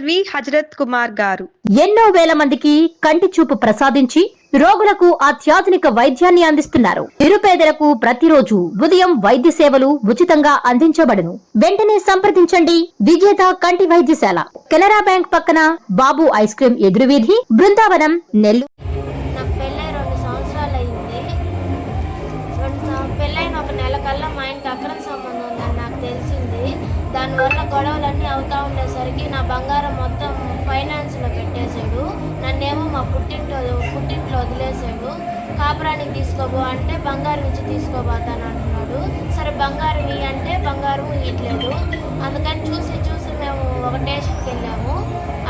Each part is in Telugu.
ఎల్వి హజరత్ కుమార్ గారు ఎన్నో వేల మందికి కంటి చూపు ప్రసాదించి రోగులకు అత్యాధునిక వైద్యాన్ని అందిస్తున్నారు. నిరుపేదలకు ప్రతిరోజు ఉదయం వైద్య సేవలు ఉచితంగా అందించబడును. వెంటనే సంప్రదించండి. విజేత కంటి వైద్యశాల, కెనరా బ్యాంక్ పక్కన, బాబు ఐస్ క్రీమ్ ఎదురువీధి, బృందావనం, నెల్లూరు. పెళ్ళైన ఒక నెల కల్లా మా ఆయనకి అక్రమ సంబంధం ఉందని నాకు తెలిసింది. దానివల్ల గొడవలన్నీ అవుతూ ఉండేసరికి నా బంగారం మొత్తం ఫైనాన్స్లో పెట్టేశాడు. నన్నేమో మా పుట్టింట్లో వదిలేశాడు. కాపురానికి తీసుకోబో అంటే బంగారం ఇచ్చి తీసుకోబోతాను అంటున్నాడు. సరే బంగారం ఇవి అంటే బంగారం ఇవ్వట్లేదు. అందుకని చూసి మేము ఒక స్టేషన్కి వెళ్ళాము.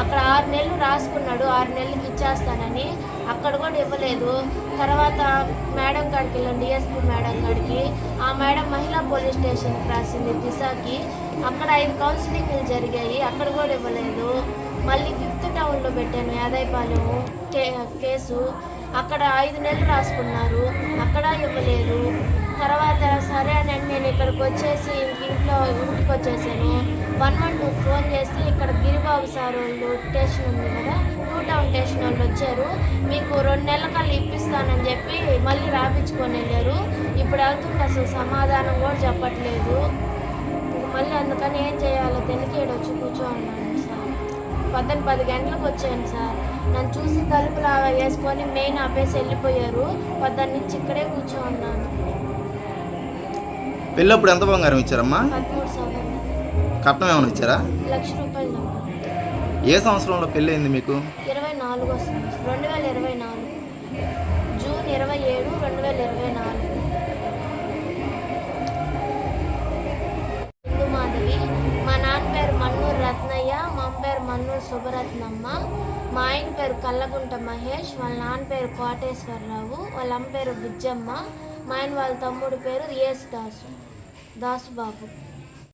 అక్కడ 6 నెలలు రాసుకున్నాడు, 6 నెలలకి ఇచ్చేస్తానని. అక్కడ కూడా ఇవ్వలేదు. తర్వాత మేడం కాడికి వెళ్ళాం, డిఎస్పీ మేడం కాడికి. ఆ మేడం మహిళా పోలీస్ స్టేషన్కి రాసింది దిశాకి. అక్కడ 5 కౌన్సిలింగ్లు జరిగాయి, అక్కడ కూడా ఇవ్వలేదు. మళ్ళీ 5th టౌన్లో పెట్టాను, యాదైపాలెం కేసు. అక్కడ 5 నెలలు రాసుకున్నారు, అక్కడ ఇవ్వలేదు. తర్వాత సరే అని నేను ఇక్కడికి వచ్చేసి ఇంటికి వచ్చేసాను. 112 ఫోన్ చేస్తే ఇక్కడ గిరిబాబు సార్ వాళ్ళు స్టేషన్ ఉంది కదా, 2 టౌన్ స్టేషన్ వాళ్ళు వచ్చారు. మీకు 2 నెలల కల్లా ఇప్పిస్తానని చెప్పి మళ్ళీ రాపించుకొని వెళ్ళారు. ఇప్పుడు వెళ్తుంటే అసలు సమాధానం కూడా చెప్పట్లేదు. మళ్ళీ అందుకని ఏం చేయాలో తెలియక వచ్చి కూర్చోన్నాను సార్. 10 గంటలకు వచ్చాను సార్. నన్ను చూసి తలుపులా వేసుకొని మెయిన్ ఆపేసి వెళ్ళిపోయారు. 10 నుంచి ఇక్కడే కూర్చోన్నాను. పెళ్ళప్పుడు ఎంత బంగారం ఇచ్చారమ్మా? 13,000. కట్నం ఏమైనా ఇచ్చారా? 1,00,000 రూపాయలు. ఏ సంవత్సరంలో పెళ్ళి అయింది మీకు? 24 వస్తుంది, 2024 జూన్ 27, 2024. హిందూ మాధవి. మా నాన్న పేరు మన్నూరు రత్నయ్య, మా అమ్మ పేరు మన్నూరు శుభరత్నమ్మ. మా ఆయన పేరు కల్లగుంట మహేష్, వాళ్ళ నాన్న పేరు కోటేశ్వరరావు, వాళ్ళ అమ్మ పేరు బుజ్జమ్మ. మా ఆయన వాళ్ళ తమ్ముడు పేరు దాసుబాబు.